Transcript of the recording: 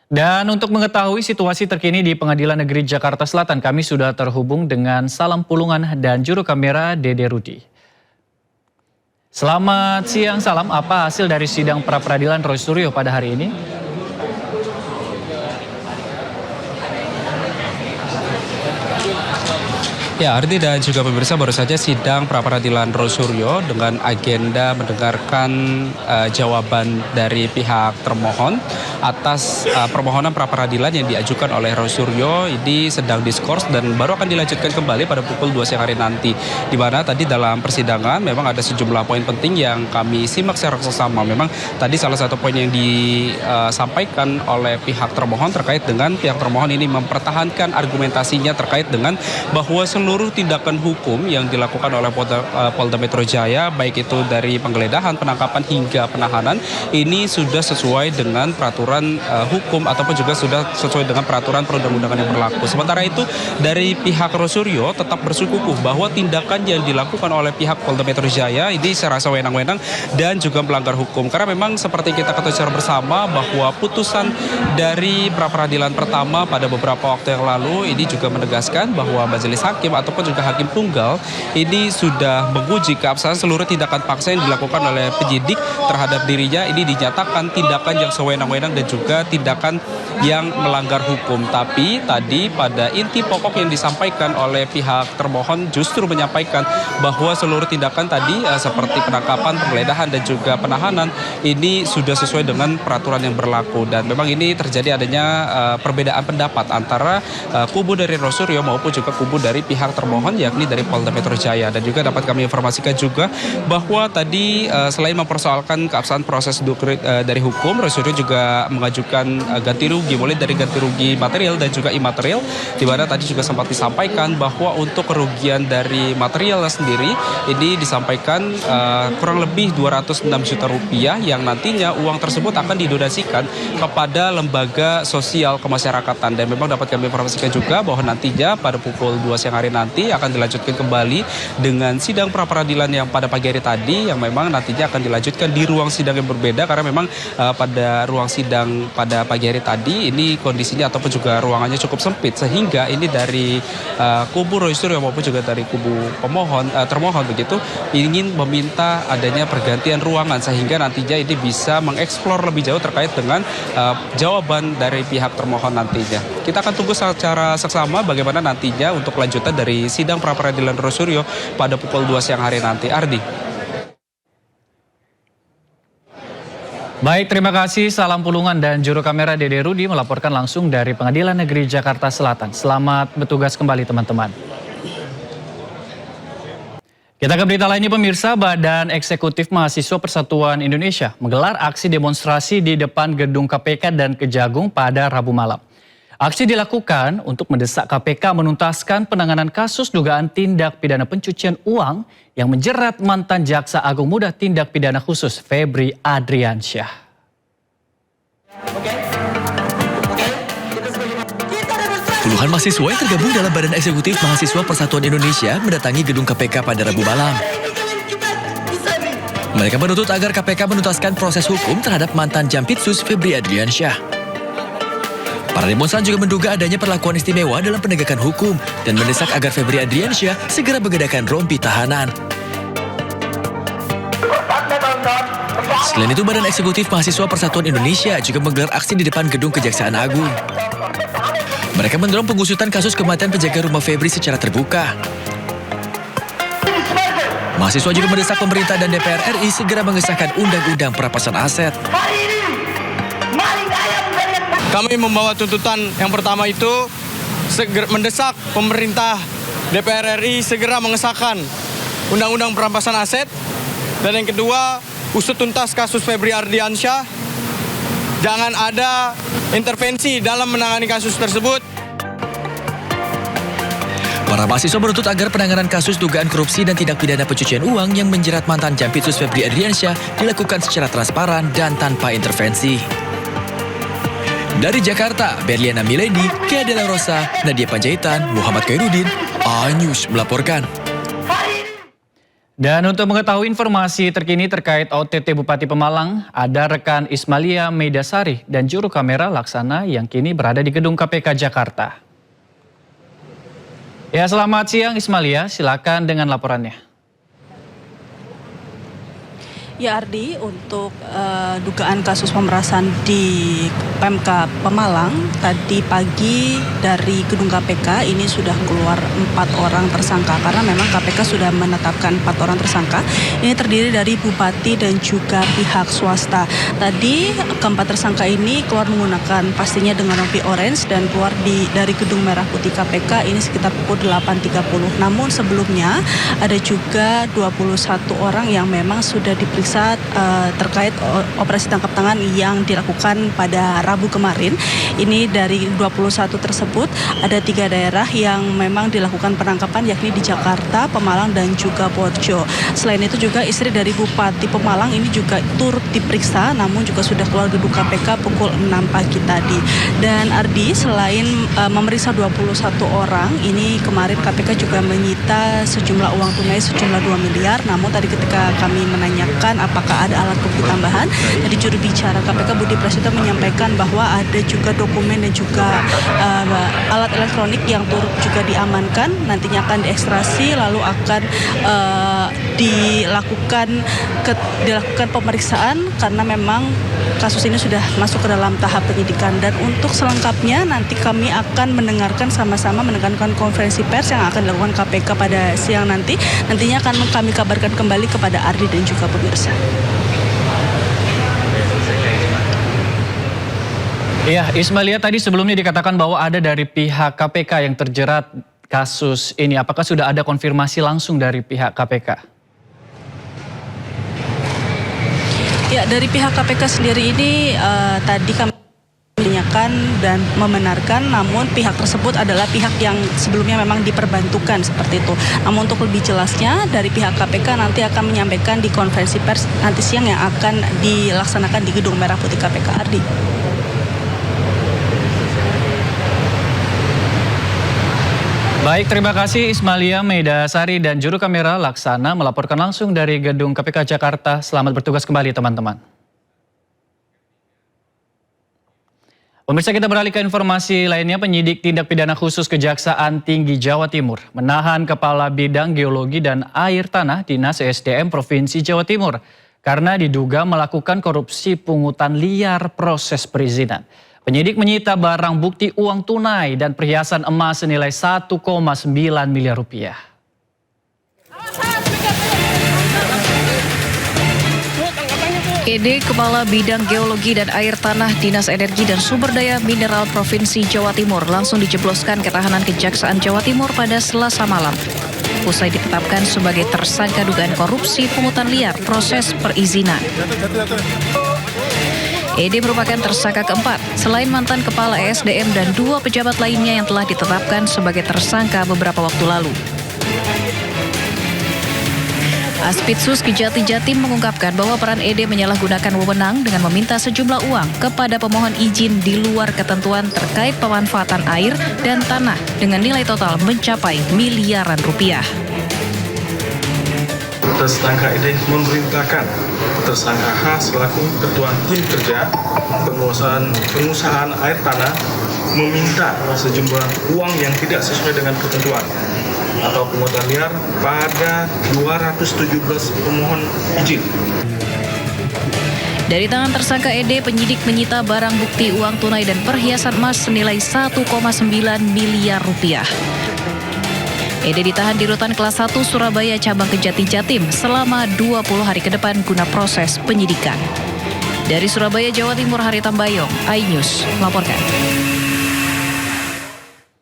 Dan untuk mengetahui situasi terkini di Pengadilan Negeri Jakarta Selatan, kami sudah terhubung dengan Salam Pulungan dan juru kamera Dede Rudi. Selamat siang Salam, apa hasil dari sidang pra-peradilan Roy Suryo pada hari ini? Ya, Ardi dan juga pemirsa, baru saja sidang pra-peradilan Roy Suryo dengan agenda mendengarkan jawaban dari pihak termohon atas permohonan pra-peradilan yang diajukan oleh Roy Suryo. Ini sedang diskors dan baru akan dilanjutkan kembali pada pukul 2 siang hari nanti. Di mana tadi dalam persidangan memang ada sejumlah poin penting yang kami simak secara seksama. Memang tadi salah satu poin yang disampaikan oleh pihak termohon terkait dengan pihak termohon ini mempertahankan argumentasinya terkait dengan bahwa seluruh tindakan hukum yang dilakukan oleh Polda Metro Jaya, baik itu dari penggeledahan, penangkapan hingga penahanan, ini sudah sesuai dengan peraturan hukum ataupun juga sudah sesuai dengan peraturan perundang-undangan yang berlaku. Sementara itu dari pihak Roy Suryo tetap bersikukuh bahwa tindakan yang dilakukan oleh pihak Polda Metro Jaya ini secara sewenang-wenang dan juga melanggar hukum. Karena memang seperti kita ketahui secara bersama bahwa putusan dari pra-peradilan pertama pada beberapa waktu yang lalu ini juga menegaskan bahwa majelis hakim ataupun juga hakim tunggal ini sudah menguji keabsahan seluruh tindakan paksa yang dilakukan oleh penyidik terhadap dirinya. Ini dinyatakan tindakan yang sewenang-wenang dan juga tindakan yang melanggar hukum. Tapi tadi pada inti pokok yang disampaikan oleh pihak termohon justru menyampaikan bahwa seluruh tindakan tadi seperti penangkapan, penggeledahan dan juga penahanan ini sudah sesuai dengan peraturan yang berlaku. Dan memang ini terjadi adanya perbedaan pendapat antara kubu dari Roy Suryo maupun juga kubu dari pihak termohon, yakni dari Polda Metro Jaya. Dan juga dapat kami informasikan juga bahwa tadi selain mempersoalkan keabsahan proses dari hukum, Roy Suryo juga mengajukan ganti rugi, mulai dari ganti rugi material dan juga imaterial, di mana tadi juga sempat disampaikan bahwa untuk kerugian dari material sendiri ini disampaikan kurang lebih 206 juta rupiah yang nantinya uang tersebut akan didonasikan kepada lembaga sosial kemasyarakatan. Dan memang dapat kami informasikan juga bahwa nantinya pada pukul 2 siang hari nanti akan dilanjutkan kembali dengan sidang pra-peradilan yang pada pagi hari tadi, yang memang nantinya akan dilanjutkan di ruang sidang yang berbeda karena memang pada ruang sidang pada pagi hari tadi ini kondisinya ataupun juga ruangannya cukup sempit, sehingga ini dari kubu Roy Suryo maupun juga dari kubu termohon begitu ingin meminta adanya pergantian ruangan sehingga nantinya ini bisa mengeksplor lebih jauh terkait dengan jawaban dari pihak termohon nantinya. Kita akan tunggu secara seksama bagaimana nantinya untuk lanjutan dari sidang pra-peradilan Roy Suryo pada pukul 2 siang hari nanti. Ardi. Baik, terima kasih Salam Pulungan dan juru kamera Dede Rudi melaporkan langsung dari Pengadilan Negeri Jakarta Selatan. Selamat bertugas kembali teman-teman. Kita ke berita lainnya pemirsa, Badan Eksekutif Mahasiswa Persatuan Indonesia menggelar aksi demonstrasi di depan gedung KPK dan Kejagung pada Rabu malam. Aksi dilakukan untuk mendesak KPK menuntaskan penanganan kasus dugaan tindak pidana pencucian uang yang menjerat mantan Jaksa Agung Muda Tindak Pidana Khusus Febri Adriansyah. Puluhan mahasiswa yang tergabung dalam Badan Eksekutif Mahasiswa Persatuan Indonesia mendatangi gedung KPK pada Rabu malam. Mereka menuntut agar KPK menuntaskan proses hukum terhadap mantan Jampitsus Febri Adriansyah. Para demonstran juga menduga adanya perlakuan istimewa dalam penegakan hukum dan mendesak agar Febri Adriansyah segera menggedakan rompi tahanan. Selain itu, Badan Eksekutif Mahasiswa Persatuan Indonesia juga menggelar aksi di depan gedung Kejaksaan Agung. Mereka mendorong pengusutan kasus kematian penjaga rumah Febri secara terbuka. Mahasiswa juga mendesak pemerintah dan DPR RI segera mengesahkan Undang-Undang Perampasan Aset. Kami membawa tuntutan yang pertama itu mendesak pemerintah DPR RI segera mengesahkan Undang-Undang Perampasan Aset. Dan yang kedua, usut tuntas kasus Febri Adriansyah. Jangan ada intervensi dalam menangani kasus tersebut. Para mahasiswa menuntut agar penanganan kasus dugaan korupsi dan tindak pidana pencucian uang yang menjerat mantan Jampitsus Febri Adriansyah dilakukan secara transparan dan tanpa intervensi. Dari Jakarta, Berliana Milady, Kea Della Rosa, Nadia Panjaitan, Muhammad Khairuddin, A News melaporkan. Dan untuk mengetahui informasi terkini terkait OTT Bupati Pemalang, ada rekan Ismalia Meidasari dan juru kamera Laksana yang kini berada di gedung KPK Jakarta. Ya, selamat siang Ismalia, silakan dengan laporannya. Ya Ardi, untuk dugaan kasus pemerasan di Pemkab Pemalang, tadi pagi dari gedung KPK ini sudah keluar 4 orang tersangka karena memang KPK sudah menetapkan 4 orang tersangka. Ini terdiri dari bupati dan juga pihak swasta. Tadi keempat tersangka ini keluar menggunakan pastinya dengan rompi orange dan keluar dari gedung merah putih KPK ini sekitar pukul 8.30. Namun sebelumnya ada juga 21 orang yang memang sudah diperiksa terkait operasi tangkap tangan yang dilakukan pada Rabu kemarin. Ini dari 21 tersebut ada 3 daerah yang memang dilakukan penangkapan, yakni di Jakarta, Pemalang, dan juga Poco. Selain itu juga istri dari Bupati Pemalang ini juga turut diperiksa, namun juga sudah keluar gedung KPK pukul 6 pagi tadi. Dan Ardi, selain memeriksa 21 orang, ini kemarin KPK juga menyita sejumlah uang tunai sejumlah 2 miliar. Namun tadi ketika kami menanyakan apakah ada alat bukti tambahan, dari juru bicara KPK Budi Prasetyo menyampaikan bahwa ada juga dokumen dan juga alat elektronik yang turut juga diamankan, nantinya akan diekstrasi lalu akan dilakukan pemeriksaan karena memang kasus ini sudah masuk ke dalam tahap penyidikan. Dan untuk selengkapnya nanti kami akan mendengarkan sama-sama mendengarkan konferensi pers yang akan dilakukan KPK pada siang nanti. Nantinya akan kami kabarkan kembali kepada Ardi dan juga pemirsa. Iya, Ismalia, tadi sebelumnya dikatakan bahwa ada dari pihak KPK yang terjerat kasus ini. Apakah sudah ada konfirmasi langsung dari pihak KPK? Ya, dari pihak KPK sendiri ini tadi kami menanyakan dan membenarkan, namun pihak tersebut adalah pihak yang sebelumnya memang diperbantukan seperti itu. Namun untuk lebih jelasnya dari pihak KPK nanti akan menyampaikan di konferensi pers nanti siang yang akan dilaksanakan di Gedung Merah Putih KPK. Ardi. Baik, terima kasih Ismalia Meidasari dan juru kamera Laksana melaporkan langsung dari gedung KPK Jakarta. Selamat bertugas kembali teman-teman. Pemirsa, kita beralih ke informasi lainnya. Penyidik tindak pidana khusus Kejaksaan Tinggi Jawa Timur menahan Kepala Bidang Geologi dan Air Tanah Dinas ESDM Provinsi Jawa Timur karena diduga melakukan korupsi pungutan liar proses perizinan. Penyidik menyita barang bukti uang tunai dan perhiasan emas senilai 1,9 miliar rupiah. ED Kepala Bidang Geologi dan Air Tanah Dinas Energi dan Sumber Daya Mineral Provinsi Jawa Timur langsung dijebloskan ke tahanan Kejaksaan Jawa Timur pada Selasa malam. Usai ditetapkan sebagai tersangka dugaan korupsi pungutan liar proses perizinan. ED merupakan tersangka keempat, selain mantan Kepala ESDM dan 2 pejabat lainnya yang telah ditetapkan sebagai tersangka beberapa waktu lalu. Aspidsus Kejati Jatim mengungkapkan bahwa peran ED menyalahgunakan wewenang dengan meminta sejumlah uang kepada pemohon izin di luar ketentuan terkait pemanfaatan air dan tanah dengan nilai total mencapai miliaran rupiah. Tersangka ED memerintahkan tersangka H selaku ketua tim kerja pengusahaan air tanah meminta sejumlah uang yang tidak sesuai dengan ketentuan atau pungutan liar pada 217 pemohon izin. Dari tangan tersangka ED, penyidik menyita barang bukti uang tunai dan perhiasan emas senilai 1,9 miliar rupiah. ED ditahan di Rutan Kelas 1 Surabaya Cabang Kejati Jatim selama 20 hari ke depan guna proses penyidikan. Dari Surabaya, Jawa Timur, Hari Tambayong, iNews melaporkan.